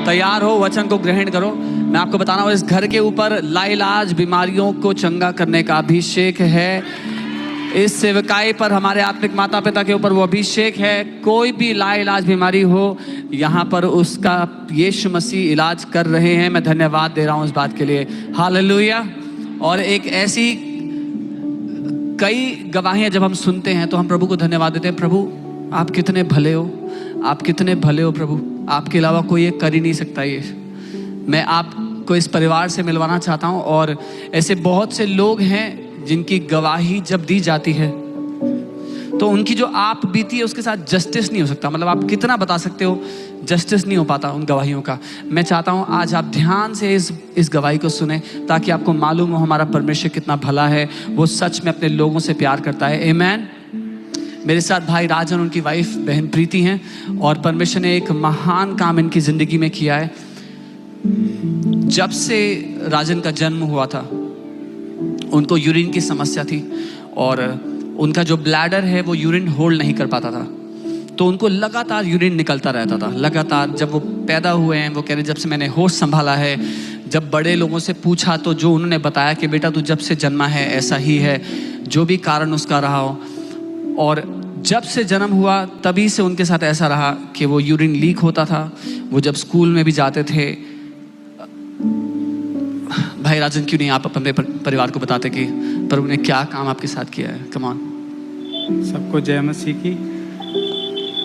तैयार हो, वचन को ग्रहण करो। मैं आपको बताना हूँ, इस घर के ऊपर लाइलाज बीमारियों को चंगा करने का अभिषेक है। इस सेवकाई पर हमारे आत्मिक माता पिता के ऊपर वो अभिषेक है। कोई भी लाइलाज बीमारी हो, यहाँ पर उसका यीशु मसीह इलाज कर रहे हैं। मैं धन्यवाद दे रहा हूँ इस बात के लिए। हालेलुया। और एक ऐसी कई गवाहियाँ जब हम सुनते हैं तो हम प्रभु को धन्यवाद देते हैं। प्रभु आप कितने भले हो, आप कितने भले हो प्रभु, आपके अलावा कोई ये कर ही नहीं सकता। ये मैं आपको इस परिवार से मिलवाना चाहता हूँ। और ऐसे बहुत से लोग हैं जिनकी गवाही जब दी जाती है तो उनकी जो आप बीती है उसके साथ जस्टिस नहीं हो सकता। मतलब आप कितना बता सकते हो, जस्टिस नहीं हो पाता उन गवाहियों का। मैं चाहता हूँ आज आप ध्यान से इस गवाही को सुने ताकि आपको मालूम हो हमारा परमेश्वर कितना भला है। वो सच में अपने लोगों से प्यार करता है। आमीन। मेरे साथ भाई राजन, उनकी वाइफ बहन प्रीति हैं और परमेश्वर ने एक महान काम इनकी ज़िंदगी में किया है। जब से राजन का जन्म हुआ था उनको यूरिन की समस्या थी और उनका जो ब्लैडर है वो यूरिन होल्ड नहीं कर पाता था, तो उनको लगातार यूरिन निकलता रहता था लगातार। जब वो पैदा हुए हैं, वो कह रहे जब से मैंने होश संभाला है, जब बड़े लोगों से पूछा तो जो उन्होंने बताया कि बेटा तू जब से जन्मा है ऐसा ही है, जो भी कारण उसका रहा हो। और जब से जन्म हुआ तभी से उनके साथ ऐसा रहा कि वो यूरिन लीक होता था। वो जब स्कूल में भी जाते थे, भाई राजन क्यों नहीं आप अपने परिवार को बताते कि प्रभु ने क्या काम आपके साथ किया है। Come on. सबको जय मसीह की।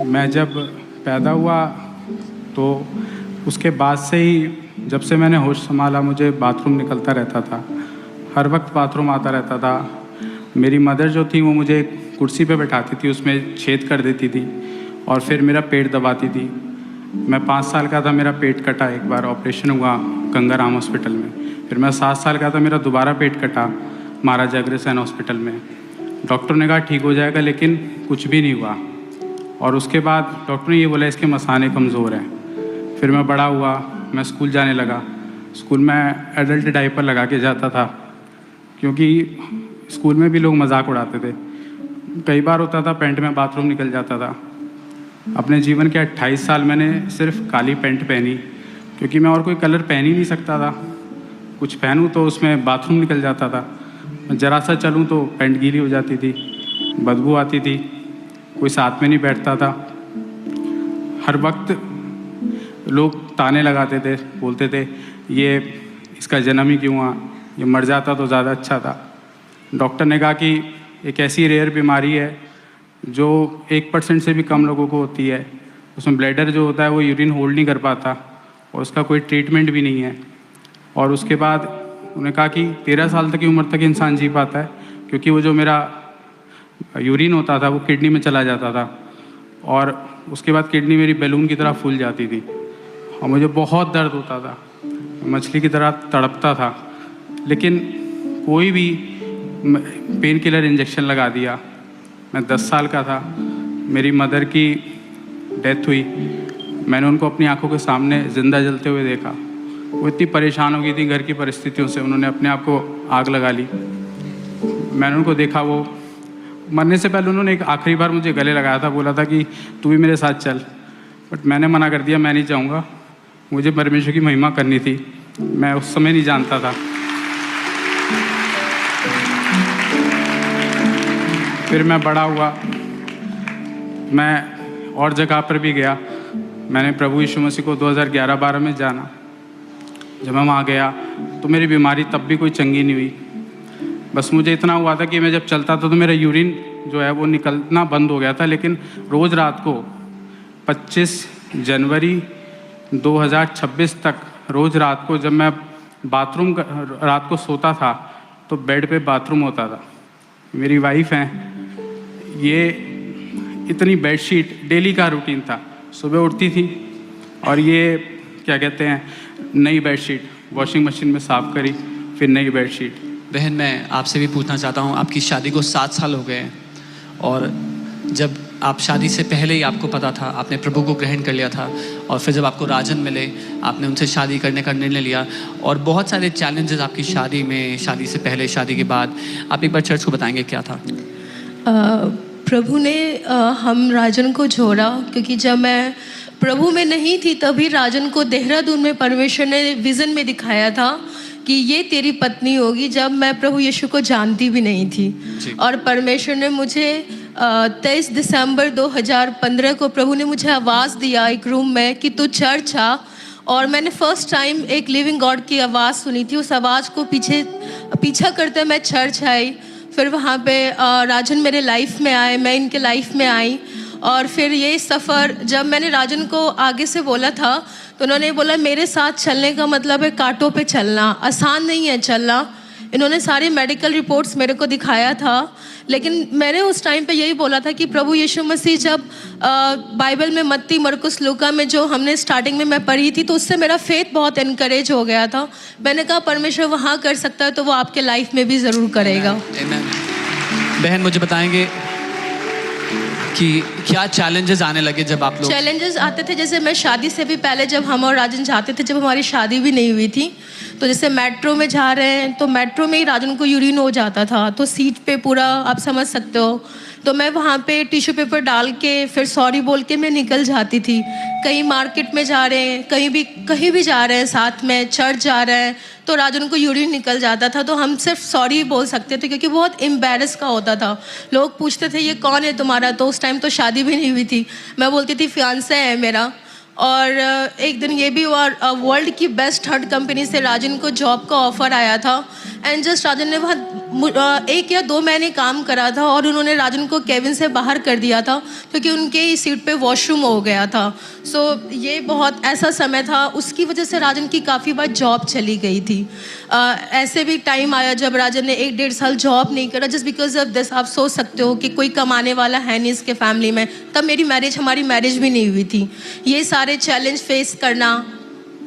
मैं जब पैदा हुआ तो उसके बाद से ही, जब से मैंने होश संभाला, मुझे बाथरूम निकलता रहता था। हर वक्त बाथरूम आता रहता था। मेरी मदर जो थी वो मुझे कुर्सी पे बैठाती थी, उसमें छेद कर देती थी और फिर मेरा पेट दबाती थी। मैं 5 साल का था, मेरा पेट कटा। एक बार ऑपरेशन हुआ गंगाराम हॉस्पिटल में। फिर मैं 7 साल का था, मेरा दोबारा पेट कटा महाराजा अग्रसेन हॉस्पिटल में। डॉक्टर ने कहा ठीक हो जाएगा, लेकिन कुछ भी नहीं हुआ। और उसके बाद डॉक्टर ने ये बोला इसके मसाने कमज़ोर हैं। फिर मैं बड़ा हुआ, मैं स्कूल जाने लगा। स्कूल में एडल्ट डायपर लगा के जाता था क्योंकि स्कूल में भी लोग मजाक उड़ाते थे। कई बार होता था पैंट में बाथरूम निकल जाता था। अपने जीवन के 28 साल मैंने सिर्फ काली पैंट पहनी क्योंकि मैं और कोई कलर पहन ही नहीं सकता था। कुछ पहनूं तो उसमें बाथरूम निकल जाता था। ज़रा सा चलूं तो पैंट गीली हो जाती थी, बदबू आती थी, कोई साथ में नहीं बैठता था। हर वक्त लोग ताने लगाते थे, बोलते थे ये इसका जन्म ही क्यों हुआ, ये मर जाता तो ज़्यादा अच्छा था। डॉक्टर ने कहा कि एक ऐसी रेयर बीमारी है जो 1% से भी कम लोगों को होती है। उसमें ब्लैडर जो होता है वो यूरिन होल्ड नहीं कर पाता और उसका कोई ट्रीटमेंट भी नहीं है। और उसके बाद उन्होंने कहा कि 13 साल तक की उम्र तक इंसान जी पाता है क्योंकि वो जो मेरा यूरिन होता था वो किडनी में चला जाता था और उसके बाद किडनी मेरी बैलून की तरह फूल जाती थी और मुझे बहुत दर्द होता था, मछली की तरह तड़पता था। लेकिन कोई भी पेन किलर इंजेक्शन लगा दिया। मैं 10 साल का था, मेरी मदर की डेथ हुई। मैंने उनको अपनी आंखों के सामने ज़िंदा जलते हुए देखा। वो इतनी परेशान हो गई थी घर की परिस्थितियों से, उन्होंने अपने आप को आग लगा ली। मैंने उनको देखा, वो मरने से पहले उन्होंने एक आखिरी बार मुझे गले लगाया था, बोला था कि तू भी मेरे साथ चल। बट मैंने मना कर दिया, मैं नहीं जाऊँगा, मुझे परमेश्वर की महिमा करनी थी। मैं उस समय नहीं जानता था। फिर मैं बड़ा हुआ, मैं और जगह पर भी गया। मैंने प्रभु यीशु मसीह को 2011-12 में जाना। जब मैं वहाँ गया तो मेरी बीमारी तब भी कोई चंगी नहीं हुई। बस मुझे इतना हुआ था कि मैं जब चलता था तो मेरा यूरिन जो है वो निकलना बंद हो गया था। लेकिन रोज़ रात को 25 जनवरी 2026 तक रोज़ रात को जब मैं बाथरूम रात को सोता था तो बेड पे बाथरूम होता था। मेरी वाइफ हैं, ये इतनी बेडशीट डेली का रूटीन था। सुबह उठती थी और ये क्या कहते हैं, नई बेडशीट वॉशिंग मशीन में साफ़ करी, फिर नई बेडशीट। बहन, मैं आपसे भी पूछना चाहता हूँ, आपकी शादी को 7 साल हो गए हैं और जब आप शादी से पहले ही आपको पता था, आपने प्रभु को ग्रहण कर लिया था और फिर जब आपको राजन मिले आपने उनसे शादी करने का निर्णय लिया और बहुत सारे चैलेंजेस आपकी शादी में, शादी से पहले, शादी के बाद। आप एक बार चर्च को बताएंगे क्या था? प्रभु ने हम राजन को जोड़ा क्योंकि जब मैं प्रभु में नहीं थी तभी राजन को देहरादून में परमेश्वर ने विज़न में दिखाया था कि ये तेरी पत्नी होगी, जब मैं प्रभु यीशु को जानती भी नहीं थी। और परमेश्वर ने मुझे 23 दिसंबर 2015 को प्रभु ने मुझे आवाज़ दिया एक रूम में कि तू चर्च आ। और मैंने फर्स्ट टाइम एक लिविंग गॉड की आवाज़ सुनी थी। उस आवाज़ को पीछा करते मैं चर्च आई। फिर वहाँ पे राजन मेरे लाइफ में आए, मैं इनके लाइफ में आई। और फिर ये सफ़र जब मैंने राजन को आगे से बोला था तो उन्होंने बोला मेरे साथ चलने का मतलब है कांटों पे चलना, आसान नहीं है चलना। इन्होंने सारी मेडिकल रिपोर्ट्स मेरे को दिखाया था, लेकिन मैंने उस टाइम पे यही बोला था कि प्रभु यीशु मसीह जब बाइबल में मत्ती, मरकुस, लूका में जो हमने स्टार्टिंग में मैं पढ़ी थी तो उससे मेरा फेथ बहुत इनकरेज हो गया था। मैंने कहा परमेश्वर वहाँ कर सकता है तो वो आपके लाइफ में भी ज़रूर करेगा। बहन मुझे बताएंगे कि क्या चैलेंजेस आने लगे जब आप लोग? चैलेंजेस आते थे जैसे मैं शादी से भी पहले जब हम और राजन जाते थे, जब हमारी शादी भी नहीं हुई थी, तो जैसे मेट्रो में जा रहे हैं तो मेट्रो में ही राजन को यूरिन हो जाता था, तो सीट पे पूरा आप समझ सकते हो। तो मैं वहाँ पे टिश्यू पेपर डाल के फिर सॉरी बोल के मैं निकल जाती थी। कहीं मार्केट में जा रहे हैं, कहीं भी जा रहे हैं, साथ में चर्च जा रहे हैं तो राजन को यूरिन निकल जाता था, तो हम सिर्फ सॉरी बोल सकते थे क्योंकि बहुत एम्बैरस का होता था। लोग पूछते थे ये कौन है तुम्हारा, तो उस टाइम तो शादी भी नहीं हुई थी। मैं बोलती थी फियांसे है मेरा। और एक दिन ये भी हुआ, वर्ल्ड की बेस्ट हर्ट कंपनी से राजन को जॉब का ऑफ़र आया था। एंड जस्ट राजन ने वहाँ 1 या 2 महीने काम करा था और उन्होंने राजन को केबिन से बाहर कर दिया था क्योंकि उनके ही सीट पे वॉशरूम हो गया था। सो ये बहुत ऐसा समय था, उसकी वजह से राजन की काफ़ी बार जॉब चली गई थी। ऐसे भी टाइम आया जब राजन ने 1-1.5 साल जॉब नहीं करा जस्ट बिकॉज ऑफ दिस। आप सोच सकते हो कि कोई कमाने वाला है नहीं इसके फैमिली में। तब हमारी मैरिज भी नहीं हुई थी। ये सारे चैलेंज फेस करना।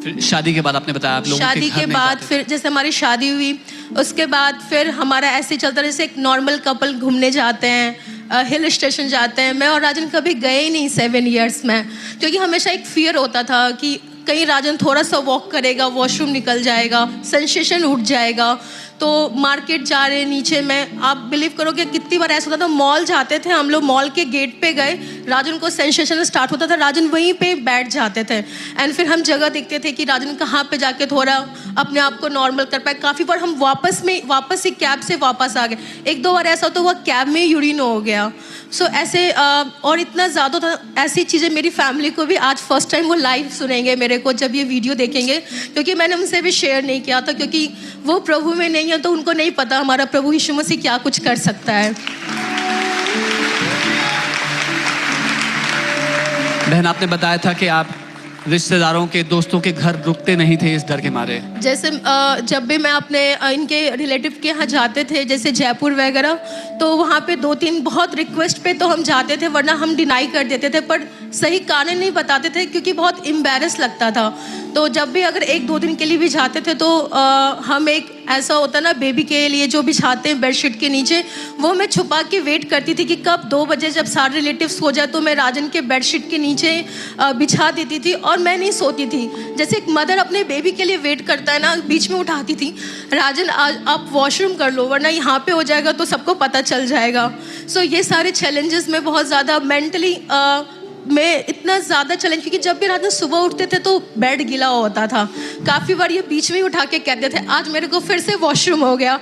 फिर शादी के बाद आपने बताया आप लोगों के शादी के बाद फिर जैसे हमारी शादी हुई उसके बाद फिर हमारा ऐसे चलता, जैसे एक नॉर्मल कपल घूमने जाते हैं, हिल स्टेशन जाते हैं। मैं और राजन कभी गए ही नहीं 7 इयर्स में, क्योंकि हमेशा एक फियर होता था कि कहीं राजन थोड़ा सा वॉक करेगा, वॉशरूम निकल जाएगा, सेंसेशन उठ जाएगा। तो मार्केट जा रहे नीचे में, आप बिलीव करोगे कितनी बार ऐसा होता था, मॉल जाते थे हम लोग, मॉल के गेट पे गए, राजन को सेंसेशन स्टार्ट होता था, राजन वहीं पे बैठ जाते थे। एंड फिर हम जगह देखते थे कि राजन कहाँ पे जाके थोड़ा अपने आप को नॉर्मल कर पाए। काफ़ी बार हम वापस ही कैब से वापस आ गए। 1-2 बार ऐसा तो हुआ कैब में यूरिन हो गया। सो ऐसे और इतना ज़्यादा था, ऐसी चीज़ें मेरी फैमिली को भी आज फर्स्ट टाइम वो लाइव सुनेंगे मेरे को जब ये वीडियो देखेंगे, क्योंकि मैंने उनसे भी शेयर नहीं किया था, क्योंकि वो प्रभु में नहीं है तो उनको नहीं पता हमारा प्रभु यीशु मसीह क्या कुछ कर सकता है। बहन आपने बताया था कि आप रिश्तेदारों के, दोस्तों के घर रुकते नहीं थे इस डर के मारे। जैसे जब भी मैं अपने इनके रिलेटिव के यहाँ जाते थे, जैसे जयपुर वगैरह, तो वहाँ पे 2-3 बहुत रिक्वेस्ट पे तो हम जाते थे, वरना हम डिनाई कर देते थे, पर सही कारण नहीं बताते थे क्योंकि बहुत एम्बैरस लगता था। तो जब भी अगर 1-2 दिन के लिए भी जाते थे तो हम एक ऐसा होता ना बेबी के लिए जो बिछाते हैं बेडशीट के नीचे, वो मैं छुपा के वेट करती थी कि कब 2 बजे जब सारे रिलेटिव्स हो जाए तो मैं राजन के बेडशीट के नीचे बिछा देती थी और मैं नहीं सोती थी। जैसे एक मदर अपने बेबी के लिए वेट करता है ना, बीच में उठाती थी, राजन आप वॉशरूम कर लो वरना यहाँ पे हो जाएगा तो सबको पता चल जाएगा। सो ये सारे चैलेंजेस में बहुत ज़्यादा मेंटली मैं इतना ज़्यादा चैलेंज, क्योंकि जब भी रात में सुबह उठते थे तो बेड गीला होता था। काफ़ी बार ये बीच में ही उठा के कहते थे आज मेरे को फिर से वॉशरूम हो गया,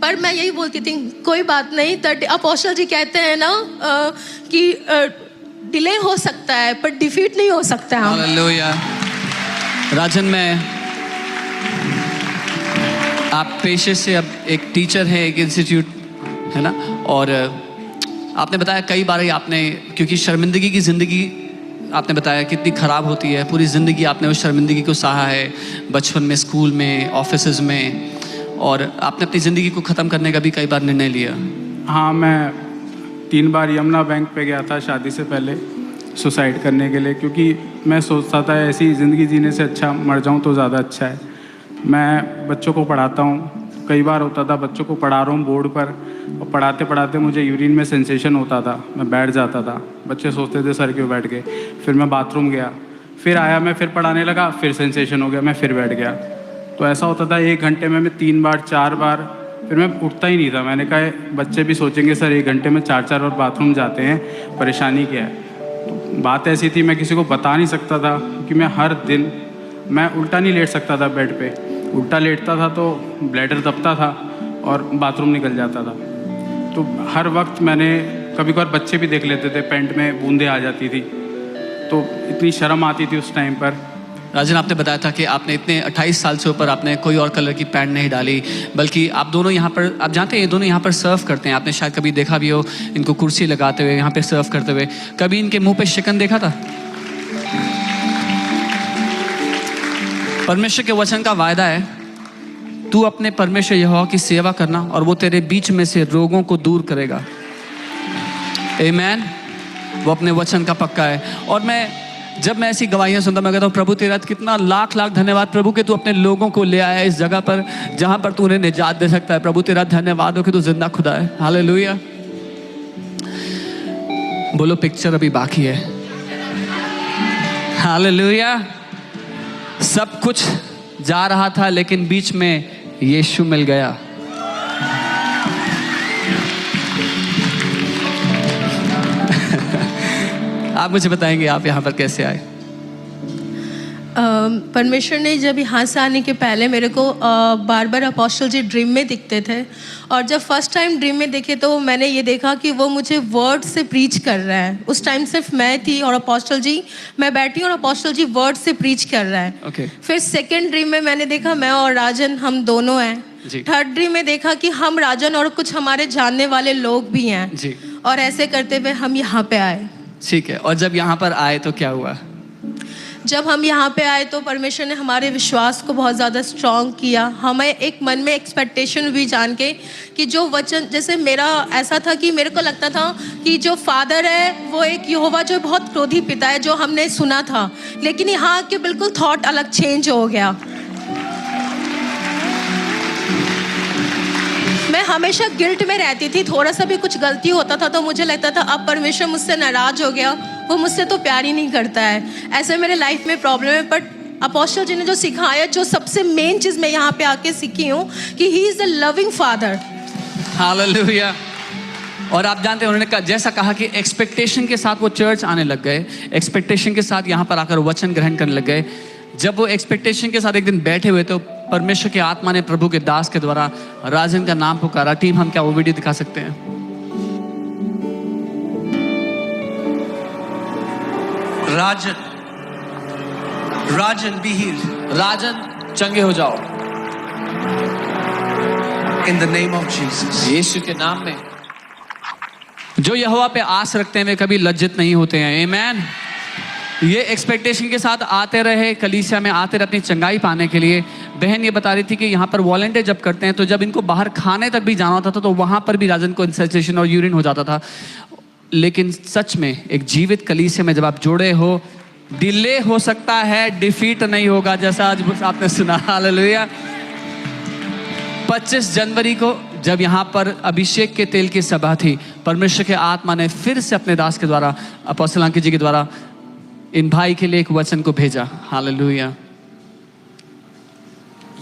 पर मैं यही बोलती थी कोई बात नहीं। अपोस्टल जी कहते हैं ना कि डिले हो सकता है पर डिफीट नहीं हो सकता है। हालेलुया। राजन में आप पेशे से अब एक टीचर हैं, एक इंस्टीट्यूट है ना, और आपने बताया कई बार ही आपने, क्योंकि शर्मिंदगी की ज़िंदगी आपने बताया कितनी ख़राब होती है, पूरी ज़िंदगी आपने उस शर्मिंदगी को सहा है, बचपन में, स्कूल में, ऑफिसेज में, और आपने अपनी ज़िंदगी को ख़त्म करने का भी कई बार निर्णय लिया। हाँ, मैं 3 बार यमुना बैंक पे गया था शादी से पहले सुसाइड करने के लिए, क्योंकि मैं सोचता था ऐसी ज़िंदगी जीने से अच्छा मर जाऊँ तो ज़्यादा अच्छा है। मैं बच्चों को पढ़ाता हूँ, कई बार होता था बच्चों को पढ़ा रहा हूँ बोर्ड पर और पढ़ाते पढ़ाते मुझे यूरिन में सेंसेशन होता था, मैं बैठ जाता था, बच्चे सोचते थे सर क्यों बैठ गए। फिर मैं बाथरूम गया, फिर आया, मैं फिर पढ़ाने लगा, फिर सेंसेशन हो गया, मैं फिर बैठ गया। तो ऐसा होता था 1 घंटे में मैं 3 बार 4 बार, फिर मैं उठता ही नहीं था। मैंने कहा बच्चे भी सोचेंगे सर 1 घंटे में 4-4 बार बाथरूम जाते हैं, परेशानी क्या है। तो बात ऐसी थी, मैं किसी को बता नहीं सकता था कि मैं हर दिन मैं उल्टा नहीं लेट सकता था बेड पे। उल्टा लेटता था तो ब्लैडर दबता था और बाथरूम निकल जाता था। तो हर वक्त मैंने, कभी कभार बच्चे भी देख लेते थे, पैंट में बूंदें आ जाती थी, तो इतनी शर्म आती थी उस टाइम पर। राजन, आपने बताया था कि आपने इतने 28 साल से ऊपर आपने कोई और कलर की पैंट नहीं डाली, बल्कि आप दोनों यहाँ पर, आप जानते हैं ये दोनों यहाँ पर सर्व करते हैं। आपने शायद कभी देखा भी हो इनको कुर्सी लगाते हुए यहाँ पे सर्व करते हुए। कभी इनके मुंह पे शिकन देखा था? परमेश्वर के वचन का वायदा है, तू अपने परमेश्वर यहोवा की सेवा करना और वो तेरे बीच में से रोगों को दूर करेगा। आमीन। वो अपने वचन का पक्का है। और जब मैं ऐसी गवाहियां सुनता, मैं कहता हूँ प्रभु तेरा कितना लाख लाख धन्यवाद प्रभु कि तू अपने लोगों को ले आया इस जगह पर जहां पर तू उन्हें निजात दे सकता है। प्रभु तेरा धन्यवाद हो कि तू जिंदा खुदा है। हालेलुया। बोलो पिक्चर अभी बाकी है। हालेलुया। सब कुछ जा रहा था लेकिन बीच में यीशु मिल गया। आप मुझे बताएंगे आप यहाँ पर कैसे आए? परमेश्वर ने जब यहाँ से आने के पहले मेरे को बार बार अपोस्टल जी ड्रीम में दिखते थे, और जब फर्स्ट टाइम ड्रीम में देखे तो मैंने ये देखा कि वो मुझे वर्ड से प्रीच कर रहा है। उस टाइम सिर्फ मैं थी और अपोस्टल जी, मैं बैठी और अपोस्टल जी वर्ड से प्रीच कर रहा है। Okay. फिर सेकेंड ड्रीम में मैंने देखा मैं और राजन हम दोनों हैं। थर्ड ड्रीम में देखा कि हम राजन और कुछ हमारे जानने वाले लोग भी हैं जी। और ऐसे करते हुए हम यहाँ पे आए। ठीक है। और जब यहाँ पर आए तो क्या हुआ? जब हम यहाँ पे आए तो परमेश्वर ने हमारे विश्वास को बहुत ज़्यादा स्ट्रॉन्ग किया। हमें एक मन में एक्सपेक्टेशन हुई जान के कि जो वचन, जैसे मेरा ऐसा था कि मेरे को लगता था कि जो फादर है वो एक यहोवा जो बहुत क्रोधी पिता है, जो हमने सुना था, लेकिन यहाँ के बिल्कुल थॉट अलग चेंज हो गया। मैं हमेशा गिल्ट में रहती थी, थोड़ा सा भी कुछ गलती होता था तो मुझे लगता था अब परमेश्वर मुझसे नाराज हो गया, वो मुझसे तो प्यार ही नहीं करता है। ऐसे मेरे लाइफ में प्रॉब्लम है। बट अपोस्टल जी ने जो सिखाया, जो सबसे मेन चीज़ मैं यहाँ पे आके सीखी हूँ कि he is the loving father. Hallelujah. और आप जानते हैं उन्होंने जैसा कहा कि एक्सपेक्टेशन के साथ वो चर्च आने लग गए, एक्सपेक्टेशन के साथ यहाँ पर आकर वचन ग्रहण करने लग गए। जब वो एक्सपेक्टेशन के साथ एक दिन बैठे हुए तो परमेश्वर के आत्मा ने प्रभु के दास के द्वारा राजन का नाम पुकारा। टीम, हम क्या वो वीडियो दिखा सकते हैं? राजन बी हील्ड। राजन चंगे हो जाओ in the name of Jesus. यीशु के नाम में। जो यहोवा पे आस रखते हैं वे कभी लज्जित नहीं होते हैं। आमीन। ये एक्सपेक्टेशन के साथ आते रहे, कलीसिया में आते रहे अपनी चंगाई पाने के लिए। बहन ये बता रही थी कि यहाँ पर वॉलंटियर जब करते हैं तो जब इनको बाहर खाने तक भी जाना होता था तो वहाँ पर भी राजन को इंसल्टेशन और यूरिन हो जाता था। लेकिन सच में एक जीवित कलीसिया में जब आप जुड़े हो, डिले हो सकता है, डिफीट नहीं होगा, जैसा आज आपने सुना। हालेलुया। 25 जनवरी को जब यहाँ पर अभिषेक के तेल की सभा थी, परमेश्वर के आत्मा ने फिर से अपने दास के द्वारा, अपोस्तल अंकित जी के द्वारा इन भाई के लिए एक वचन को भेजा। हालेलुया।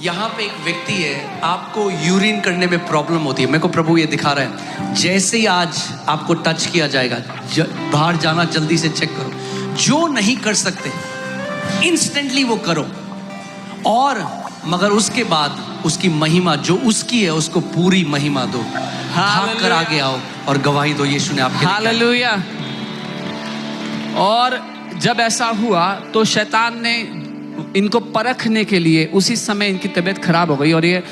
यहाँ पे एक व्यक्ति है, आपको यूरिन करने में प्रॉब्लम होती है। मेरे को प्रभु ये दिखा रहा है, जैसे ही आज आपको टच किया जाएगा, बाहर जाना जल्दी से चेक करो। जो नहीं कर सकते इंस्टेंटली वो करो, और मगर उसके बाद उसकी महिमा जो उसकी है उसको पूरी महिमा दो। भाग कर आगे आओ और गवाही दो, यीशु ने आपके। हालेलुया। और जब ऐसा हुआ तो शैतान ने इनको परखने के लिए उसी समय इनकी तबीयत खराब हो गई और ये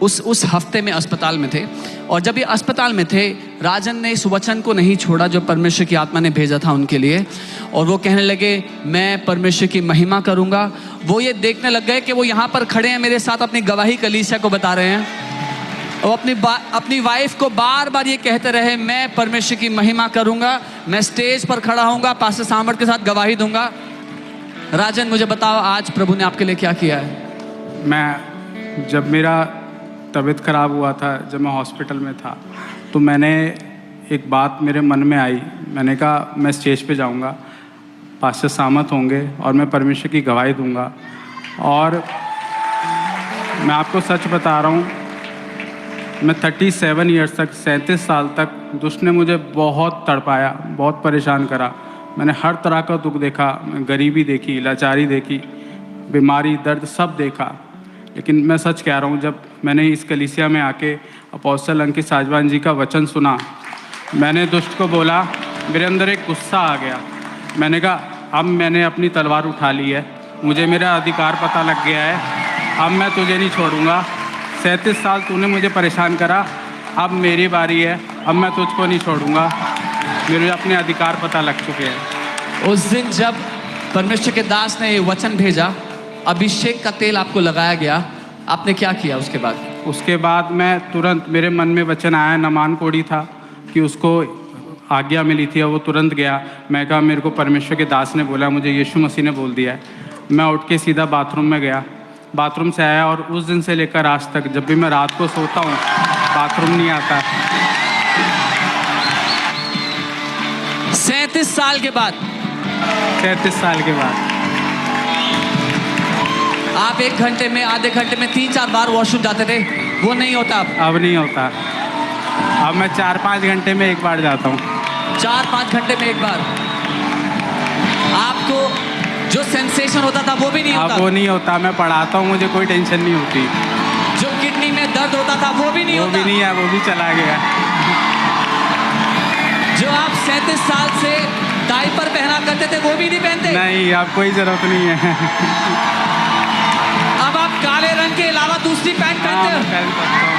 उस हफ्ते में अस्पताल में थे। और जब ये अस्पताल में थे, राजन ने इस वचन को नहीं छोड़ा जो परमेश्वर की आत्मा ने भेजा था उनके लिए, और वो कहने लगे मैं परमेश्वर की महिमा करूंगा। वो ये देखने लग गए कि वो यहाँ पर खड़े हैं मेरे साथ, अपनी गवाही कलीसिया को बता रहे हैं, और अपनी वाइफ को बार बार ये कहते रहे मैं परमेश्वर की महिमा करूंगा, मैं स्टेज पर खड़ा होऊंगा, पास्टर सामर्थ के साथ गवाही दूंगा। राजन, मुझे बताओ आज प्रभु ने आपके लिए क्या किया है? मैं जब मेरा तबीयत ख़राब हुआ था, जब मैं हॉस्पिटल में था, तो मैंने एक बात मेरे मन में आई। मैंने कहा मैं स्टेज पे जाऊंगा, पास्टर सामर्थ होंगे और मैं परमेश्वर की गवाही दूंगा। और मैं आपको सच बता रहा हूँ, मैं 37 ईयर्स तक, 37 साल तक दुष्ट ने मुझे बहुत तड़पाया, बहुत परेशान करा। मैंने हर तरह का दुख देखा, गरीबी देखी, लाचारी देखी, बीमारी, दर्द सब देखा। लेकिन मैं सच कह रहा हूँ, जब मैंने इस कलीसिया में आके अपोस्टल अंकित साजवान जी का वचन सुना, मैंने दुष्ट को बोला, मेरे अंदर एक गुस्सा आ गया। मैंने कहा अब मैंने अपनी तलवार उठा ली है, मुझे मेरा अधिकार पता लग गया है, अब मैं तुझे नहीं छोड़ूंगा। 37 साल तूने मुझे परेशान करा, अब मेरी बारी है, अब मैं तुझको नहीं छोड़ूंगा। मेरे अपने अधिकार पता लग चुके हैं। उस दिन जब परमेश्वर के दास ने ये वचन भेजा, अभिषेक का तेल आपको लगाया गया, आपने क्या किया उसके बाद? उसके बाद मैं तुरंत, मेरे मन में वचन आया, नमान कोड़ी था कि उसको आज्ञा मिली थी और वो तुरंत गया। मैं कहा मेरे को परमेश्वर के दास ने बोला, मुझे यीशु मसीह ने बोल दिया है। मैं उठ के सीधा बाथरूम में गया, बाथरूम से आया और उस दिन से लेकर आज तक जब भी मैं रात को सोता हूँ बाथरूम नहीं आता। 37 साल के बाद 37 साल के बाद आप 1 घंटे में, आधे घंटे में 3-4 बार वॉशरूम जाते थे, वो नहीं होता अब नहीं होता। अब मैं 4-5 घंटे में एक बार जाता हूँ। 4-5 घंटे में एक बार। आपको जो सेंसेशन होता था वो भी नहीं होता? अब वो नहीं होता। मैं पढ़ाता हूँ, मुझे कोई टेंशन नहीं होती। जो किडनी में दर्द होता था वो भी नहीं वो होता? भी नहीं है, वो भी चला गया। जो आप 37 साल से डायपर पहना करते थे वो भी नहीं पहनते? नहीं, अब कोई जरूरत नहीं है। अब आप काले रंग के अलावा दूसरी पैंट हाँ, पहनते मैं हो? पहन सकता हूँ।